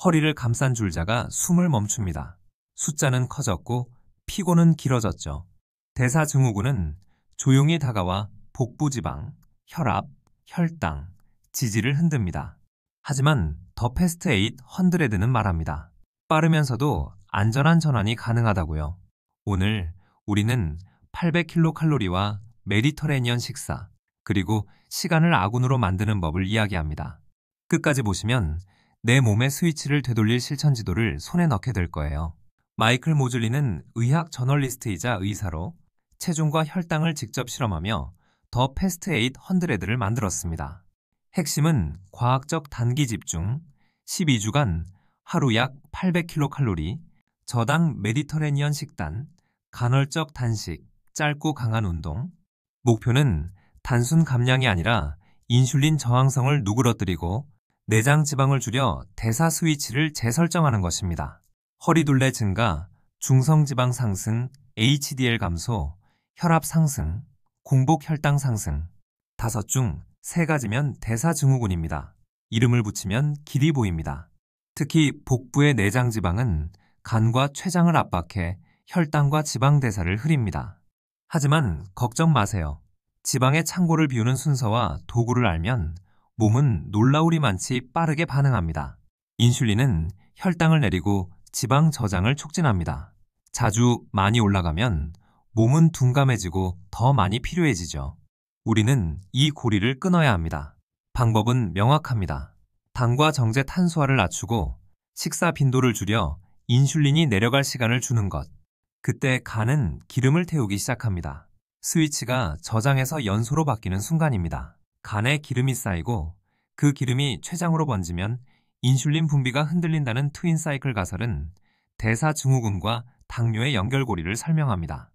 허리를 감싼 줄자가 숨을 멈춥니다. 숫자는 커졌고 피고는 길어졌죠. 대사증후군은 조용히 다가와 복부지방, 혈압, 혈당, 지지를 흔듭니다. 하지만 더 패스트 800는 말합니다. 빠르면서도 안전한 전환이 가능하다고요. 오늘 우리는 800kcal와 메디터레니언 식사, 그리고 시간을 아군으로 만드는 법을 이야기합니다. 끝까지 보시면 내 몸의 스위치를 되돌릴 실천 지도를 손에 넣게 될 거예요. 마이클 모즐리는 의학 저널리스트이자 의사로 체중과 혈당을 직접 실험하며 더 패스트 800를 만들었습니다. 핵심은 과학적 단기 집중, 12주간 하루 약 800kcal, 저당 메디터레니언 식단, 간헐적 단식, 짧고 강한 운동. 목표는 단순 감량이 아니라 인슐린 저항성을 누그러뜨리고 내장 지방을 줄여 대사 스위치를 재설정하는 것입니다. 허리둘레 증가, 중성지방 상승, HDL 감소, 혈압 상승, 공복 혈당 상승. 5 중 3가지면 대사증후군입니다. 이름을 붙이면 길이 보입니다. 특히 복부의 내장 지방은 간과 췌장을 압박해 혈당과 지방 대사를 흐립니다. 하지만 걱정 마세요. 지방의 창고를 비우는 순서와 도구를 알면 몸은 놀라우리만치 빠르게 반응합니다. 인슐린은 혈당을 내리고 지방 저장을 촉진합니다. 자주 많이 올라가면 몸은 둔감해지고 더 많이 필요해지죠. 우리는 이 고리를 끊어야 합니다. 방법은 명확합니다. 당과 정제 탄수화를 낮추고 식사 빈도를 줄여 인슐린이 내려갈 시간을 주는 것. 그때 간은 기름을 태우기 시작합니다. 스위치가 저장에서 연소로 바뀌는 순간입니다. 간에 기름이 쌓이고 그 기름이 췌장으로 번지면 인슐린 분비가 흔들린다는 트윈 사이클 가설은 대사증후군과 당뇨의 연결고리를 설명합니다.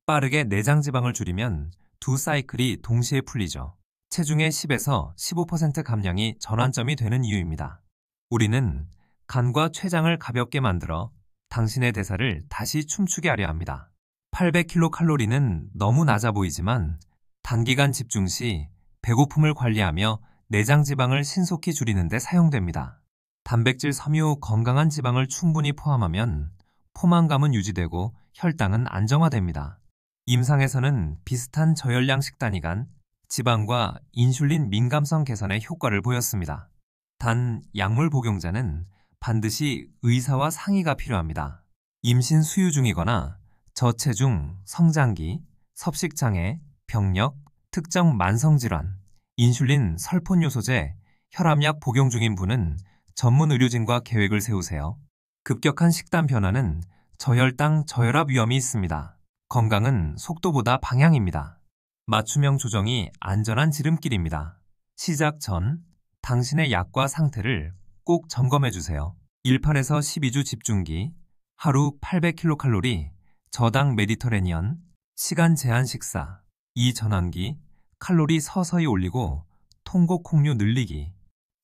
빠르게 내장 지방을 줄이면 두 사이클이 동시에 풀리죠. 체중의 10에서 15% 감량이 전환점이 되는 이유입니다. 우리는 간과 췌장을 가볍게 만들어 당신의 대사를 다시 춤추게 하려 합니다. 800kcal는 너무 낮아 보이지만 단기간 집중 시 배고픔을 관리하며 내장 지방을 신속히 줄이는 데 사용됩니다. 단백질, 섬유, 건강한 지방을 충분히 포함하면 포만감은 유지되고 혈당은 안정화됩니다. 임상에서는 비슷한 저열량 식단이간 지방과 인슐린 민감성 개선에 효과를 보였습니다. 단 약물 복용자는 반드시 의사와 상의가 필요합니다. 임신 수유 중이거나 저체중, 성장기, 섭식장애, 병력, 특정 만성질환, 인슐린 설폰요소제, 혈압약 복용 중인 분은 전문 의료진과 계획을 세우세요. 급격한 식단 변화는 저혈당, 저혈압 위험이 있습니다. 건강은 속도보다 방향입니다. 맞춤형 조정이 안전한 지름길입니다. 시작 전 당신의 약과 상태를 꼭 점검해 주세요. 18에서 12주 집중기, 하루 800kcal, 저당 메디터레니언, 시간 제한 식사, 이 전환기, 칼로리 서서히 올리고 통곡 콩류 늘리기,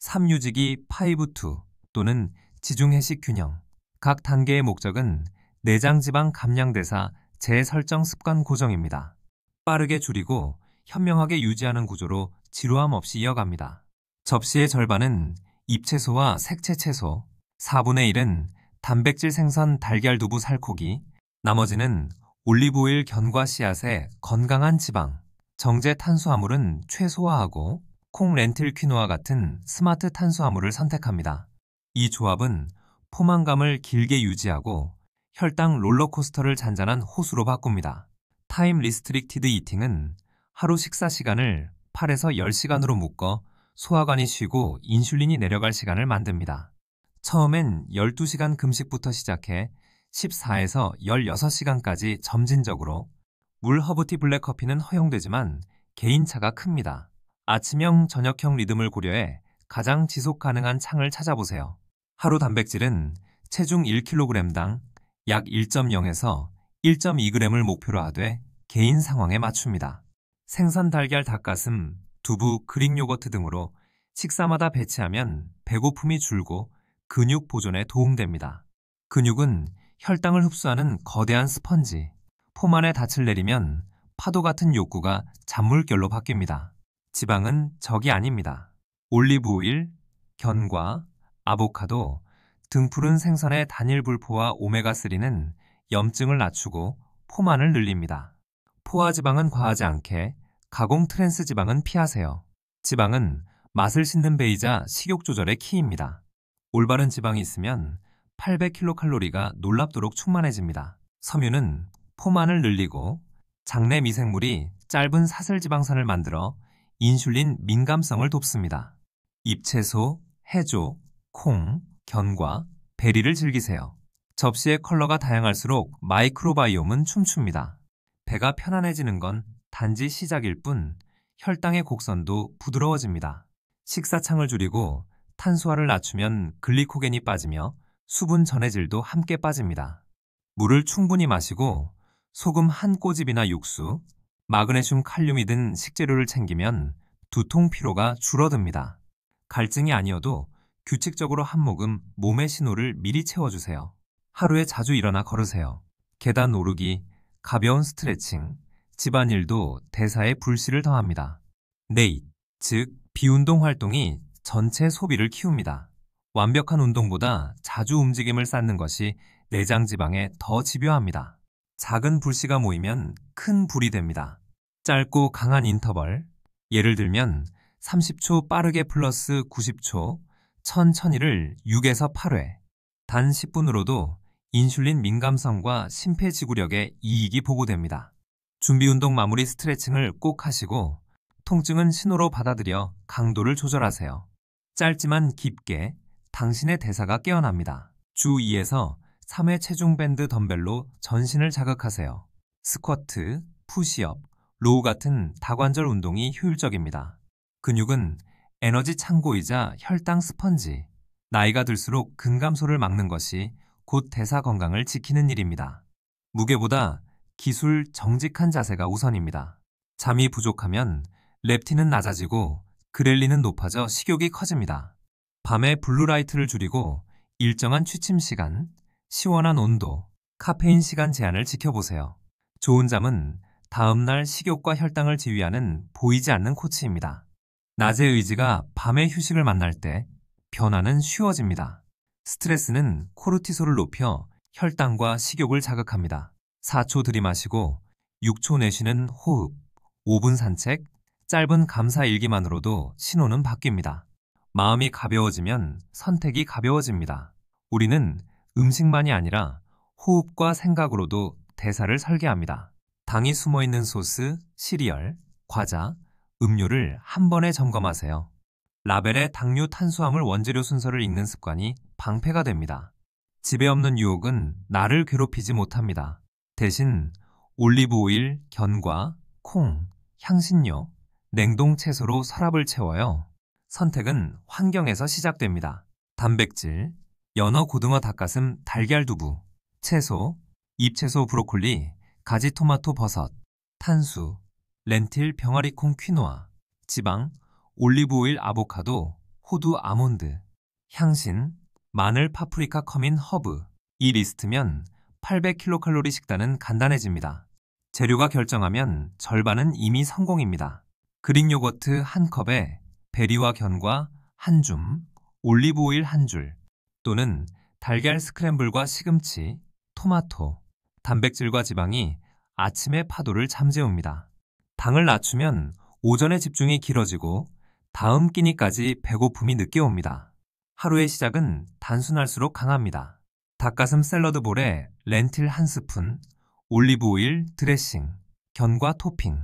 3유지기 5-2 또는 지중해식 균형. 각 단계의 목적은 내장 지방 감량 대사 재설정 습관 고정입니다. 빠르게 줄이고 현명하게 유지하는 구조로 지루함 없이 이어갑니다. 접시의 절반은 잎채소와 색채 채소, 4분의 1은 단백질 생선 달걀 두부 살코기, 나머지는 올리브오일 견과 씨앗의 건강한 지방, 정제 탄수화물은 최소화하고 콩, 렌틸, 퀴노아 같은 스마트 탄수화물을 선택합니다. 이 조합은 포만감을 길게 유지하고 혈당 롤러코스터를 잔잔한 호수로 바꿉니다. 타임 리스트릭티드 이팅은 하루 식사 시간을 8에서 10시간으로 묶어 소화관이 쉬고 인슐린이 내려갈 시간을 만듭니다. 처음엔 12시간 금식부터 시작해 14에서 16시간까지 점진적으로. 물 허브티 블랙커피는 허용되지만 개인차가 큽니다. 아침형, 저녁형 리듬을 고려해 가장 지속 가능한 창을 찾아보세요. 하루 단백질은 체중 1kg당 약 1.0에서 1.2g을 목표로 하되 개인 상황에 맞춥니다. 생선, 달걀, 닭가슴, 두부, 그릭 요거트 등으로 식사마다 배치하면 배고픔이 줄고 근육 보존에 도움됩니다. 근육은 혈당을 흡수하는 거대한 스펀지, 폼 안에 닻을 내리면 파도 같은 욕구가 잔물결로 바뀝니다. 지방은 적이 아닙니다. 올리브오일, 견과, 아보카도, 등푸른 생선의 단일 불포와 오메가3는 염증을 낮추고 포만을 늘립니다. 포화지방은 과하지 않게, 가공 트랜스 지방은 피하세요. 지방은 맛을 싣는 배이자 식욕 조절의 키입니다. 올바른 지방이 있으면 800kcal가 놀랍도록 충만해집니다. 섬유는 포만을 늘리고 장내 미생물이 짧은 사슬지방산을 만들어 인슐린 민감성을 돕습니다. 잎채소, 해조, 콩, 견과, 베리를 즐기세요. 접시의 컬러가 다양할수록 마이크로바이옴은 춤춥니다. 배가 편안해지는 건 단지 시작일 뿐 혈당의 곡선도 부드러워집니다. 식사창을 줄이고 탄수화를 낮추면 글리코겐이 빠지며 수분 전해질도 함께 빠집니다. 물을 충분히 마시고 소금 한 꼬집이나 육수, 마그네슘, 칼륨이 든 식재료를 챙기면 두통 피로가 줄어듭니다. 갈증이 아니어도 규칙적으로 한 모금 몸의 신호를 미리 채워주세요. 하루에 자주 일어나 걸으세요. 계단 오르기, 가벼운 스트레칭, 집안일도 대사에 불씨를 더합니다. 네잇, 즉 비운동 활동이 전체 소비를 키웁니다. 완벽한 운동보다 자주 움직임을 쌓는 것이 내장 지방에 더 집요합니다. 작은 불씨가 모이면 큰 불이 됩니다. 짧고 강한 인터벌, 예를 들면 30초 빠르게 플러스 90초, 천천히를 6에서 8회, 단 10분으로도 인슐린 민감성과 심폐지구력에 이익이 보고됩니다. 준비운동 마무리 스트레칭을 꼭 하시고 통증은 신호로 받아들여 강도를 조절하세요. 짧지만 깊게 당신의 대사가 깨어납니다. 주 2에서 3회 체중 밴드 덤벨로 전신을 자극하세요. 스쿼트, 푸시업, 로우 같은 다관절 운동이 효율적입니다. 근육은 에너지 창고이자 혈당 스펀지. 나이가 들수록 근감소를 막는 것이 곧 대사 건강을 지키는 일입니다. 무게보다 기술, 정직한 자세가 우선입니다. 잠이 부족하면 렙틴은 낮아지고 그렐린은 높아져 식욕이 커집니다. 밤에 블루라이트를 줄이고 일정한 취침 시간, 시원한 온도, 카페인 시간 제한을 지켜보세요. 좋은 잠은 다음날 식욕과 혈당을 지휘하는 보이지 않는 코치입니다. 낮의 의지가 밤의 휴식을 만날 때 변화는 쉬워집니다. 스트레스는 코르티솔을 높여 혈당과 식욕을 자극합니다. 4초 들이마시고 6초 내쉬는 호흡, 5분 산책, 짧은 감사 일기만으로도 신호는 바뀝니다. 마음이 가벼워지면 선택이 가벼워집니다. 우리는 음식만이 아니라 호흡과 생각으로도 대사를 설계합니다. 당이 숨어있는 소스, 시리얼, 과자, 음료를 한 번에 점검하세요. 라벨의 당류 탄수화물 원재료 순서를 읽는 습관이 방패가 됩니다. 집에 없는 유혹은 나를 괴롭히지 못합니다. 대신 올리브 오일, 견과, 콩, 향신료, 냉동 채소로 서랍을 채워요. 선택은 환경에서 시작됩니다. 단백질, 연어, 고등어, 닭가슴, 달걀, 두부, 채소, 잎채소, 브로콜리, 가지, 토마토, 버섯, 탄수, 렌틸, 병아리콩, 퀴노아, 지방, 올리브 오일, 아보카도, 호두, 아몬드, 향신, 마늘, 파프리카, 커민, 허브. 이 리스트면 800kcal 식단은 간단해집니다. 재료가 결정하면 절반은 이미 성공입니다. 그릭 요거트 한 컵에 베리와 견과 한 줌, 올리브 오일 한 줄, 또는 달걀 스크램블과 시금치, 토마토, 단백질과 지방이 아침의 파도를 잠재웁니다. 당을 낮추면 오전에 집중이 길어지고 다음 끼니까지 배고픔이 늦게 옵니다. 하루의 시작은 단순할수록 강합니다. 닭가슴 샐러드 볼에 렌틸 한 스푼, 올리브 오일, 드레싱, 견과 토핑,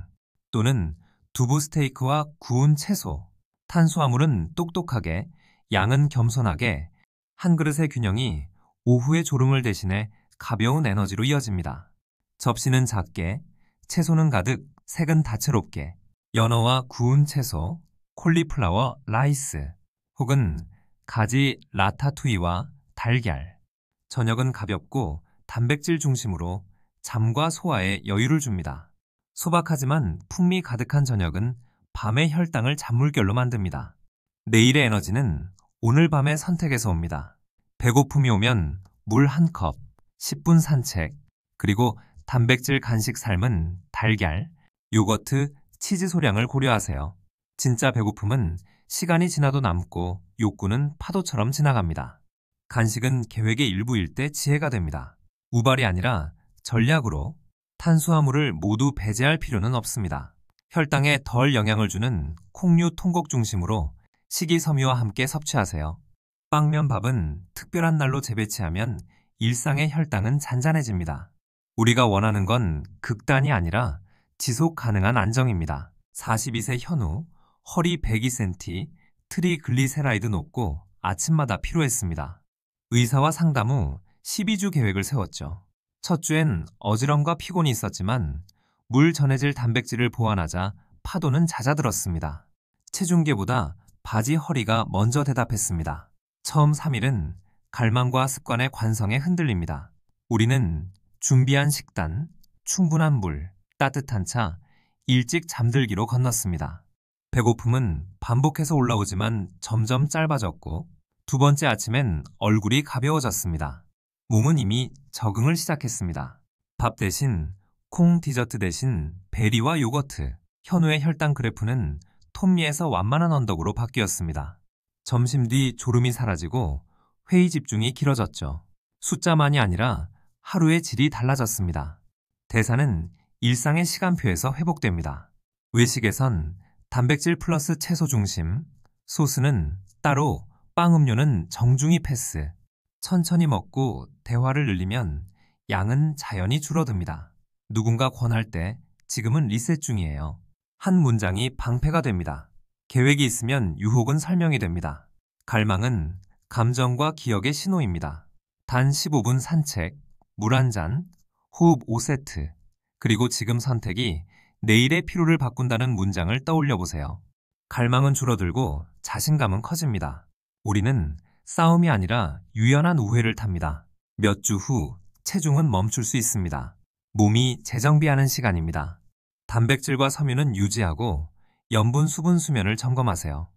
또는 두부 스테이크와 구운 채소. 탄수화물은 똑똑하게, 양은 겸손하게, 한 그릇의 균형이 오후의 졸음을 대신해 가벼운 에너지로 이어집니다. 접시는 작게, 채소는 가득, 색은 다채롭게. 연어와 구운 채소, 콜리플라워, 라이스, 혹은 가지, 라타투이와 달걀. 저녁은 가볍고 단백질 중심으로 잠과 소화에 여유를 줍니다. 소박하지만 풍미 가득한 저녁은 밤의 혈당을 잔물결로 만듭니다. 내일의 에너지는 오늘 밤의 선택에서 옵니다. 배고픔이 오면 물 한 컵, 10분 산책, 그리고 단백질 간식 삶은 달걀, 요거트, 치즈 소량을 고려하세요. 진짜 배고픔은 시간이 지나도 남고 욕구는 파도처럼 지나갑니다. 간식은 계획의 일부일 때 지혜가 됩니다. 우발이 아니라 전략으로 탄수화물을 모두 배제할 필요는 없습니다. 혈당에 덜 영향을 주는 콩류 통곡 중심으로 식이섬유와 함께 섭취하세요. 빵면밥은 특별한 날로 재배치하면 일상의 혈당은 잔잔해집니다. 우리가 원하는 건 극단이 아니라 지속 가능한 안정입니다. 42세 현우, 허리 102cm, 트리글리세라이드 높고 아침마다 피로했습니다. 의사와 상담 후 12주 계획을 세웠죠. 첫 주엔 어지럼과 피곤이 있었지만 물 전해질 단백질을 보완하자 파도는 잦아들었습니다. 체중계보다 바지 허리가 먼저 대답했습니다. 처음 3일은 갈망과 습관의 관성에 흔들립니다. 우리는 준비한 식단, 충분한 물, 따뜻한 차, 일찍 잠들기로 건넜습니다. 배고픔은 반복해서 올라오지만 점점 짧아졌고 두 번째 아침엔 얼굴이 가벼워졌습니다. 몸은 이미 적응을 시작했습니다. 밥 대신 콩, 디저트 대신 베리와 요거트, 현우의 혈당 그래프는 톱니에서 완만한 언덕으로 바뀌었습니다. 점심 뒤 졸음이 사라지고 회의 집중이 길어졌죠. 숫자만이 아니라 하루의 질이 달라졌습니다. 대사는 일상의 시간표에서 회복됩니다. 외식에선 단백질 플러스 채소 중심, 소스는 따로, 빵 음료는 정중히 패스. 천천히 먹고 대화를 늘리면 양은 자연히 줄어듭니다. 누군가 권할 때 지금은 리셋 중이에요. 한 문장이 방패가 됩니다. 계획이 있으면 유혹은 설명이 됩니다. 갈망은 감정과 기억의 신호입니다. 단 15분 산책, 물 한 잔, 호흡 5세트, 그리고 지금 선택이 내일의 피로를 바꾼다는 문장을 떠올려 보세요. 갈망은 줄어들고 자신감은 커집니다. 우리는 싸움이 아니라 유연한 우회를 탑니다. 몇 주 후 체중은 멈출 수 있습니다. 몸이 재정비하는 시간입니다. 단백질과 섬유는 유지하고 염분, 수분, 수면을 점검하세요.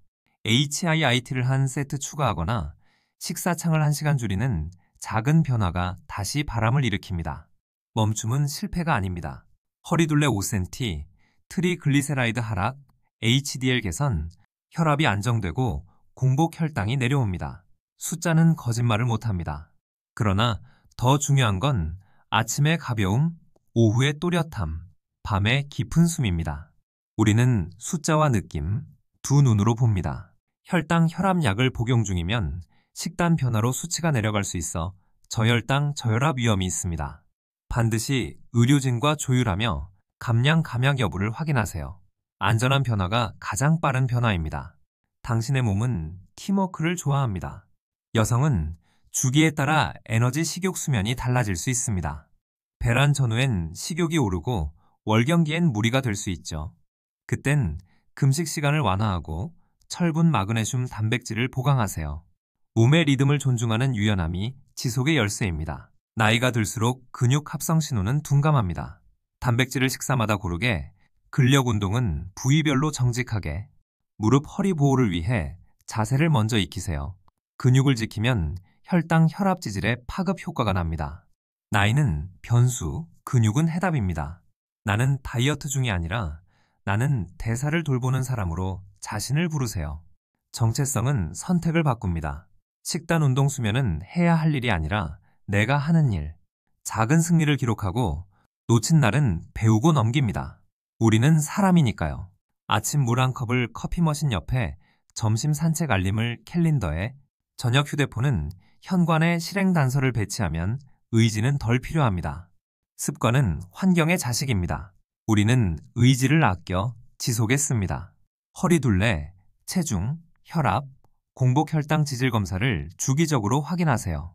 HIIT를 한 세트 추가하거나 식사창을 1시간 줄이는 작은 변화가 다시 바람을 일으킵니다. 멈춤은 실패가 아닙니다. 허리둘레 5cm, 트리글리세라이드 하락, HDL 개선, 혈압이 안정되고 공복 혈당이 내려옵니다. 숫자는 거짓말을 못합니다. 그러나 더 중요한 건 아침의 가벼움, 오후의 또렷함, 밤의 깊은 숨입니다. 우리는 숫자와 느낌, 두 눈으로 봅니다. 혈당, 혈압약을 복용 중이면 식단 변화로 수치가 내려갈 수 있어 저혈당, 저혈압 위험이 있습니다. 반드시 의료진과 조율하며 감량 감약 여부를 확인하세요. 안전한 변화가 가장 빠른 변화입니다. 당신의 몸은 팀워크를 좋아합니다. 여성은 주기에 따라 에너지 식욕 수면이 달라질 수 있습니다. 배란 전후엔 식욕이 오르고 월경기엔 무리가 될 수 있죠. 그땐 금식 시간을 완화하고 철분, 마그네슘, 단백질을 보강하세요. 몸의 리듬을 존중하는 유연함이 지속의 열쇠입니다. 나이가 들수록 근육 합성 신호는 둔감합니다. 단백질을 식사마다 고르게, 근력 운동은 부위별로 정직하게, 무릎 허리 보호를 위해 자세를 먼저 익히세요. 근육을 지키면 혈당, 혈압 지질에 파급 효과가 납니다. 나이는 변수, 근육은 해답입니다. 나는 다이어트 중이 아니라 나는 대사를 돌보는 사람으로 자신을 부르세요. 정체성은 선택을 바꿉니다. 식단, 운동, 수면은 해야 할 일이 아니라 내가 하는 일. 작은 승리를 기록하고 놓친 날은 배우고 넘깁니다. 우리는 사람이니까요. 아침 물 한 컵을 커피 머신 옆에, 점심 산책 알림을 캘린더에, 저녁 휴대폰은 현관에 실행 단서를 배치하면 의지는 덜 필요합니다. 습관은 환경의 자식입니다. 우리는 의지를 아껴 지속했습니다. 허리둘레, 체중, 혈압, 공복 혈당 지질 검사를 주기적으로 확인하세요.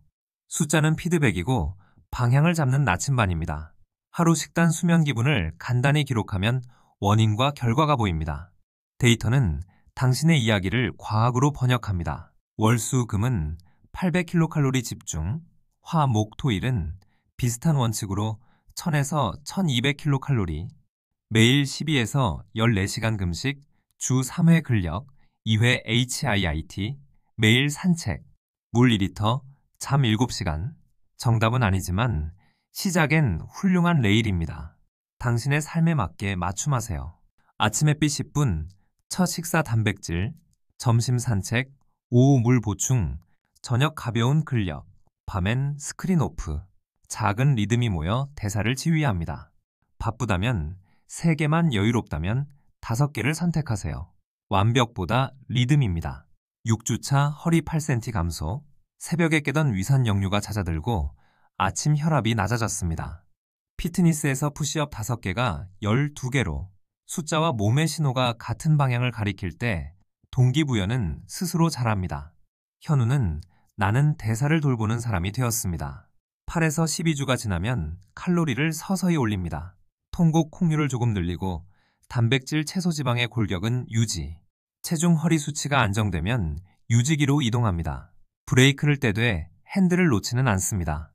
숫자는 피드백이고 방향을 잡는 나침반입니다. 하루 식단 수면 기분을 간단히 기록하면 원인과 결과가 보입니다. 데이터는 당신의 이야기를 과학으로 번역합니다. 월, 수, 금은 800kcal 집중, 화, 목, 토일은 비슷한 원칙으로 1000에서 1200kcal, 매일 12에서 14시간 금식, 주 3회 근력, 2회 HIIT, 매일 산책, 물 2리터, 잠 7시간. 정답은 아니지만 시작엔 훌륭한 레일입니다. 당신의 삶에 맞게 맞춤하세요. 아침 햇빛 10분, 첫 식사 단백질, 점심 산책, 오후 물 보충, 저녁 가벼운 근력, 밤엔 스크린 오프, 작은 리듬이 모여 대사를 지휘합니다. 바쁘다면 3개만 여유롭다면 5개를 선택하세요. 완벽보다 리듬입니다. 6주차 허리 8cm 감소, 새벽에 깨던 위산 역류가 잦아들고 아침 혈압이 낮아졌습니다. 피트니스에서 푸시업 5개가 12개로 숫자와 몸의 신호가 같은 방향을 가리킬 때 동기부여는 스스로 잘합니다. 현우는 나는 대사를 돌보는 사람이 되었습니다. 8에서 12주가 지나면 칼로리를 서서히 올립니다. 통곡 콩류를 조금 늘리고 단백질 채소 지방의 골격은 유지. 체중 허리 수치가 안정되면 유지기로 이동합니다. 브레이크를 떼되 핸들을 놓지는 않습니다.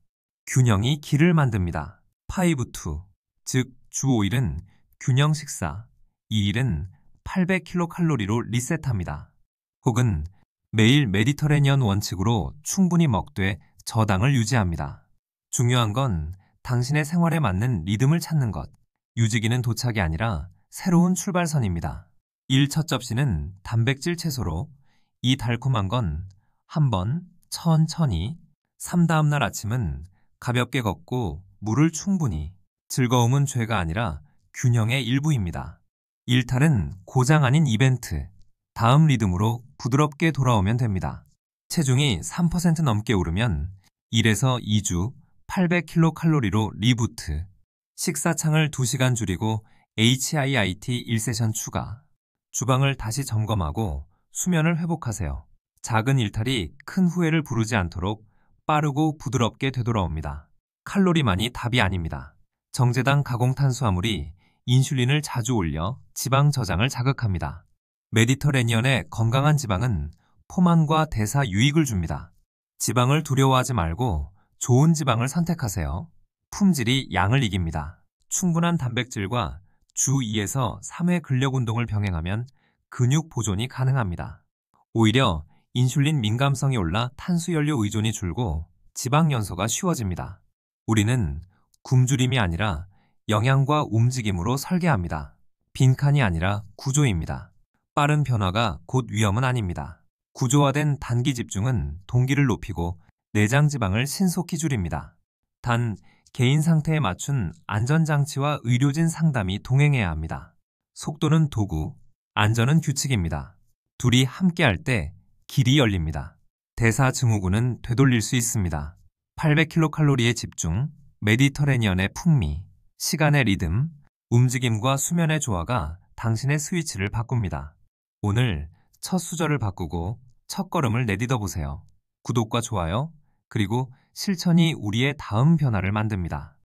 균형이 길을 만듭니다. 5-2, 즉 주 5일은 균형 식사, 2일은 800kcal로 리셋합니다. 혹은 매일 메디터레니언 원칙으로 충분히 먹되 저당을 유지합니다. 중요한 건 당신의 생활에 맞는 리듬을 찾는 것. 유지기는 도착이 아니라 새로운 출발선입니다. 1 첫 접시는 단백질 채소로, 이 달콤한 건 한번 천천히, 3 다음날 아침은 가볍게 걷고 물을 충분히. 즐거움은 죄가 아니라 균형의 일부입니다. 일탈은 고장 아닌 이벤트. 다음 리듬으로 부드럽게 돌아오면 됩니다. 체중이 3% 넘게 오르면 1에서 2주 800kcal로 리부트. 식사창을 2시간 줄이고 HIIT 1세션 추가. 주방을 다시 점검하고 수면을 회복하세요. 작은 일탈이 큰 후회를 부르지 않도록 빠르고 부드럽게 되돌아옵니다. 칼로리만이 답이 아닙니다. 정제당 가공 탄수화물이 인슐린을 자주 올려 지방 저장을 자극합니다. 메디터레니언의 건강한 지방은 포만과 대사 유익을 줍니다. 지방을 두려워하지 말고 좋은 지방을 선택하세요. 품질이 양을 이깁니다. 충분한 단백질과 주 2에서 3회 근력 운동을 병행하면 근육 보존이 가능합니다. 오히려 인슐린 민감성이 올라 탄수연료 의존이 줄고 지방 연소가 쉬워집니다. 우리는 굶주림이 아니라 영양과 움직임으로 설계합니다. 빈칸이 아니라 구조입니다. 빠른 변화가 곧 위험은 아닙니다. 구조화된 단기 집중은 동기를 높이고 내장 지방을 신속히 줄입니다. 단, 개인 상태에 맞춘 안전장치와 의료진 상담이 동행해야 합니다. 속도는 도구, 안전은 규칙입니다. 둘이 함께할 때 길이 열립니다. 대사 증후군은 되돌릴 수 있습니다. 800kcal의 집중, 메디터레니언의 풍미, 시간의 리듬, 움직임과 수면의 조화가 당신의 스위치를 바꿉니다. 오늘 첫 수저를 바꾸고 첫 걸음을 내딛어 보세요. 구독과 좋아요, 그리고 실천이 우리의 다음 변화를 만듭니다.